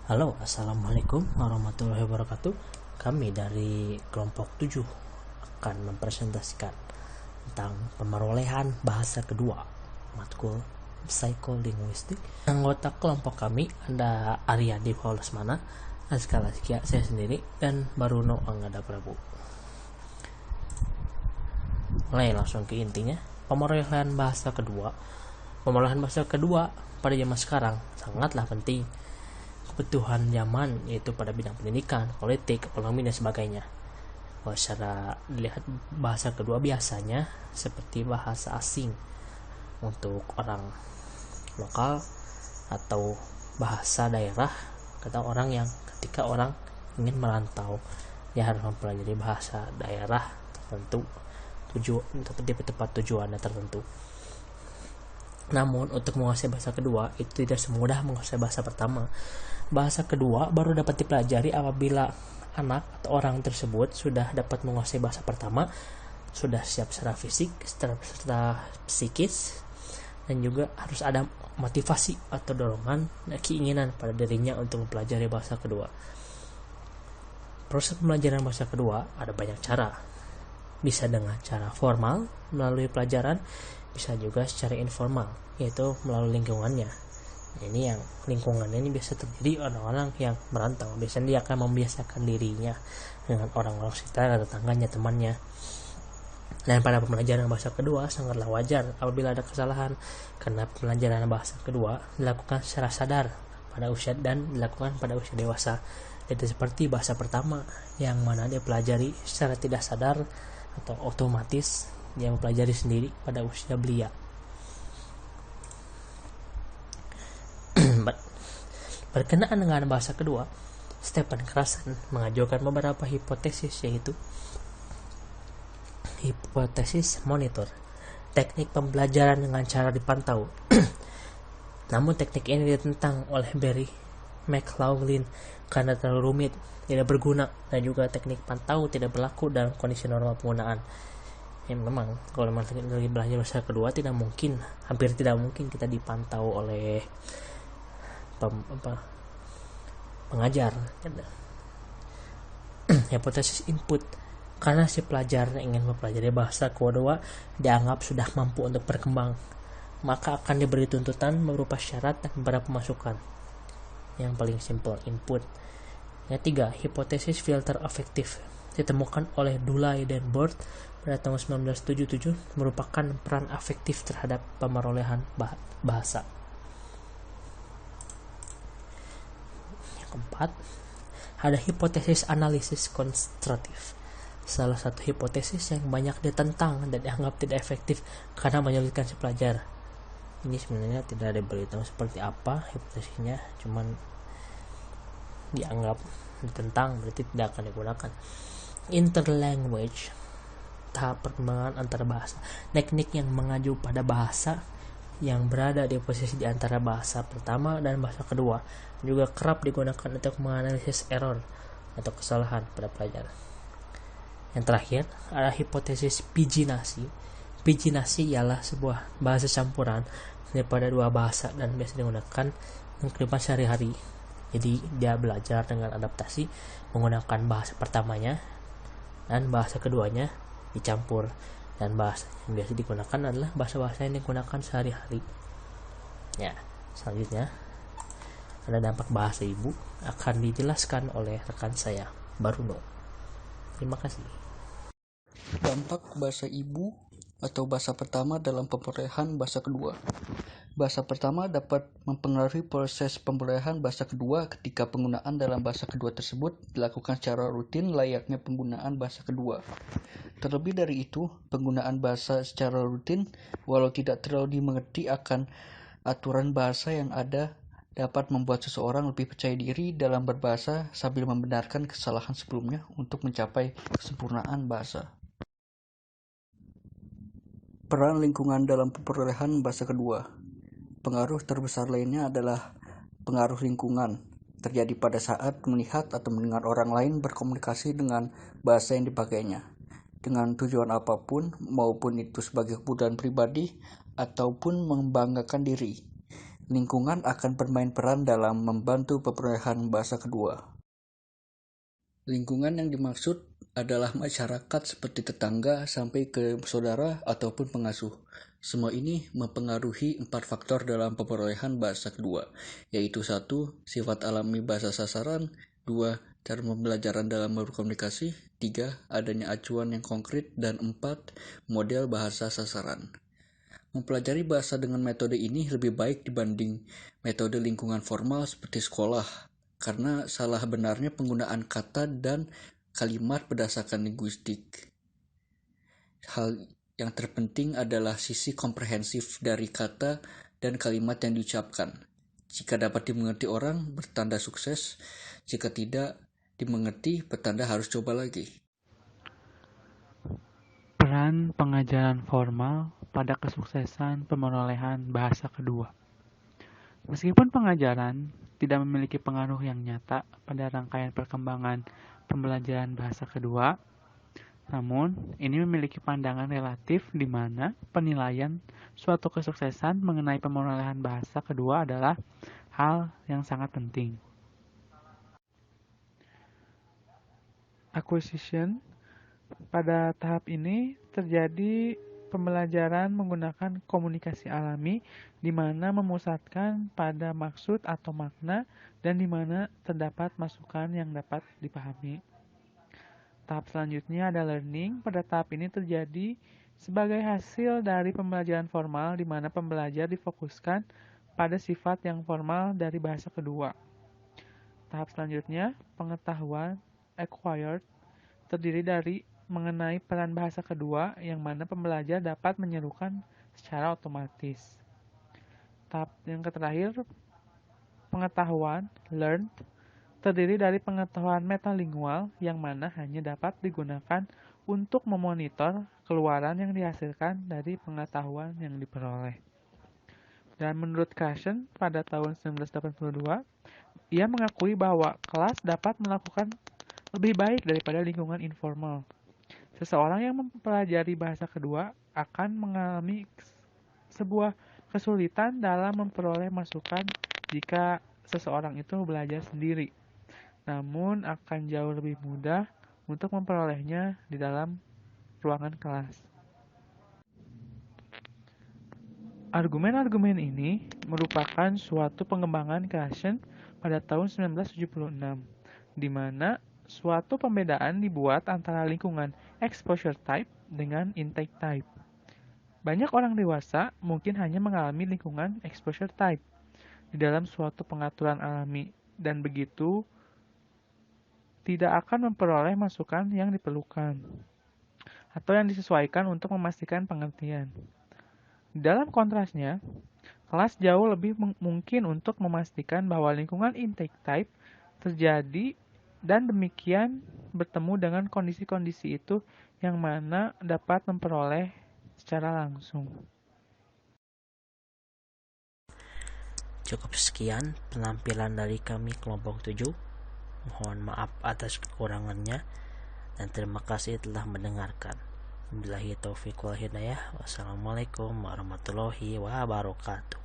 Halo, assalamualaikum warahmatullahi wabarakatuh. Kami dari kelompok 7 akan mempresentasikan tentang pemerolehan bahasa kedua matkul psikolinguistik. Anggota kelompok kami ada Aryadi Paulasmana, Azka Laskia, saya sendiri, dan Baruno Anggada Prabu. Mulai langsung ke intinya. Pemerolehan bahasa kedua pada zaman sekarang sangatlah penting. Kebutuhan zaman yaitu pada bidang pendidikan, politik, ekonomi, dan sebagainya. Kalau secara dilihat, bahasa kedua biasanya seperti bahasa asing untuk orang lokal atau bahasa daerah kata orang yang ketika orang ingin merantau, dia harus mempelajari bahasa daerah tertentu di tempat tujuannya tertentu. Namun untuk menguasai bahasa kedua itu tidak semudah menguasai bahasa pertama. Bahasa kedua baru dapat dipelajari apabila anak atau orang tersebut sudah dapat menguasai bahasa pertama, sudah siap secara fisik, secara psikis, dan juga harus ada motivasi atau dorongan dan keinginan pada dirinya untuk mempelajari bahasa kedua. Proses pembelajaran bahasa kedua ada banyak cara. Bisa dengan cara formal melalui pelajaran, bisa juga secara informal, yaitu melalui lingkungannya. Ini yang lingkungannya ini biasa terjadi orang-orang yang merantau. Biasanya dia akan membiasakan dirinya dengan orang-orang sekitar, tetangganya, temannya. Dan pada pembelajaran bahasa kedua sangatlah wajar apabila ada kesalahan, karena pembelajaran bahasa kedua dilakukan secara sadar pada usia dan dilakukan pada usia dewasa. Itu seperti bahasa pertama yang mana dia pelajari secara tidak sadar atau otomatis dia mempelajari sendiri pada usia belia. Berkenaan dengan bahasa kedua, Stephen Krashen mengajukan beberapa hipotesis, yaitu hipotesis monitor, teknik pembelajaran dengan cara dipantau. Namun teknik ini ditentang oleh Barry McLaughlin karena terlalu rumit, tidak berguna, dan juga teknik pantau tidak berlaku dalam kondisi normal penggunaan. Memang kalau lagi belajar bahasa kedua hampir tidak mungkin kita dipantau oleh pengajar. Hipotesis input, karena si pelajar yang ingin mempelajari bahasa kedua dianggap sudah mampu untuk berkembang, maka akan diberi tuntutan berupa syarat dan beberapa masukan. Yang paling simple, input. Yang 3, hipotesis filter afektif, ditemukan oleh Dulay dan Bird pada tahun 1977, merupakan peran afektif terhadap pemerolehan bahasa. Yang 4, ada hipotesis analisis konstruktif, salah satu hipotesis yang banyak ditentang dan dianggap tidak efektif karena menyulitkan si pelajar. Ini sebenarnya tidak ada beritahu seperti apa hipotesisnya, cuman dianggap ditentang, berarti tidak akan digunakan. Interlanguage, tahap perkembangan antar bahasa, teknik yang mengacu pada bahasa yang berada di posisi di antara bahasa pertama dan bahasa kedua, juga kerap digunakan untuk menganalisis error atau kesalahan pada pelajar. Yang terakhir ada hipotesis piginasi. Piginasi ialah sebuah bahasa campuran daripada dua bahasa dan biasa digunakan dalam kehidupan sehari-hari. Jadi dia belajar dengan adaptasi menggunakan bahasa pertamanya dan bahasa keduanya dicampur, dan bahasa yang biasa digunakan adalah bahasa-bahasa yang digunakan sehari-hari. Ya, selanjutnya ada dampak bahasa ibu, akan dijelaskan oleh rekan saya, Baruno. Terima kasih. Dampak bahasa ibu atau bahasa pertama dalam pemerolehan bahasa kedua. Bahasa pertama dapat mempengaruhi proses pemerolehan bahasa kedua ketika penggunaan dalam bahasa kedua tersebut dilakukan secara rutin layaknya penggunaan bahasa kedua. Terlebih dari itu, penggunaan bahasa secara rutin, walau tidak terlalu dimengerti akan aturan bahasa yang ada, dapat membuat seseorang lebih percaya diri dalam berbahasa sambil membenarkan kesalahan sebelumnya untuk mencapai kesempurnaan bahasa. Peran lingkungan dalam pemerolehan bahasa kedua. Pengaruh terbesar lainnya adalah pengaruh lingkungan, terjadi pada saat melihat atau mendengar orang lain berkomunikasi dengan bahasa yang dipakainya, dengan tujuan apapun, maupun itu sebagai kebutuhan pribadi ataupun membanggakan diri. Lingkungan akan bermain peran dalam membantu perolehan bahasa kedua. Lingkungan yang dimaksud adalah masyarakat seperti tetangga sampai ke saudara ataupun pengasuh. Semua ini mempengaruhi 4 faktor dalam perolehan bahasa kedua, yaitu 1. Sifat alami bahasa sasaran, 2. Cara pembelajaran dalam berkomunikasi, 3. Adanya acuan yang konkret, dan 4. Model bahasa sasaran. Mempelajari bahasa dengan metode ini lebih baik dibanding metode lingkungan formal seperti sekolah, karena salah benarnya penggunaan kata dan kalimat berdasarkan linguistik. Hal yang terpenting adalah sisi komprehensif dari kata dan kalimat yang diucapkan. Jika dapat dimengerti orang, bertanda sukses. Jika tidak dimengerti, bertanda harus coba lagi. Peran pengajaran formal pada kesuksesan pemerolehan bahasa kedua. Meskipun pengajaran tidak memiliki pengaruh yang nyata pada rangkaian perkembangan pembelajaran bahasa kedua, namun ini memiliki pandangan relatif di mana penilaian suatu kesuksesan mengenai pemerolehan bahasa kedua adalah hal yang sangat penting. Acquisition. Pada tahap ini terjadi pembelajaran menggunakan komunikasi alami di mana memusatkan pada maksud atau makna dan di mana terdapat masukan yang dapat dipahami. Tahap selanjutnya ada learning. Pada tahap ini terjadi sebagai hasil dari pembelajaran formal di mana pembelajar difokuskan pada sifat yang formal dari bahasa kedua. Tahap selanjutnya, pengetahuan acquired terdiri dari mengenai peran bahasa kedua yang mana pembelajar dapat menyerukan secara otomatis. Tahap yang terakhir, pengetahuan learned terdiri dari pengetahuan metalingual yang mana hanya dapat digunakan untuk memonitor keluaran yang dihasilkan dari pengetahuan yang diperoleh. Dan menurut Carson pada tahun 1982, ia mengakui bahwa kelas dapat melakukan lebih baik daripada lingkungan informal. Seseorang yang mempelajari bahasa kedua akan mengalami sebuah kesulitan dalam memperoleh masukan jika seseorang itu belajar sendiri. Namun akan jauh lebih mudah untuk memperolehnya di dalam ruangan kelas. Argumen-argumen ini merupakan suatu pengembangan Carson pada tahun 1976, di mana suatu pembedaan dibuat antara lingkungan exposure type dengan intake type. Banyak orang dewasa mungkin hanya mengalami lingkungan exposure type di dalam suatu pengaturan alami dan begitu tidak akan memperoleh masukan yang diperlukan atau yang disesuaikan untuk memastikan pengertian. Dalam kontrasnya, kelas jauh lebih mungkin untuk memastikan bahwa lingkungan intake type terjadi dan demikian bertemu dengan kondisi-kondisi itu yang mana dapat memperoleh secara langsung. Cukup sekian penampilan dari kami kelompok 7. Mohon maaf atas kekurangannya dan terima kasih telah mendengarkan. Wabillahi taufiq wal hidayah. Wassalamualaikum warahmatullahi wabarakatuh.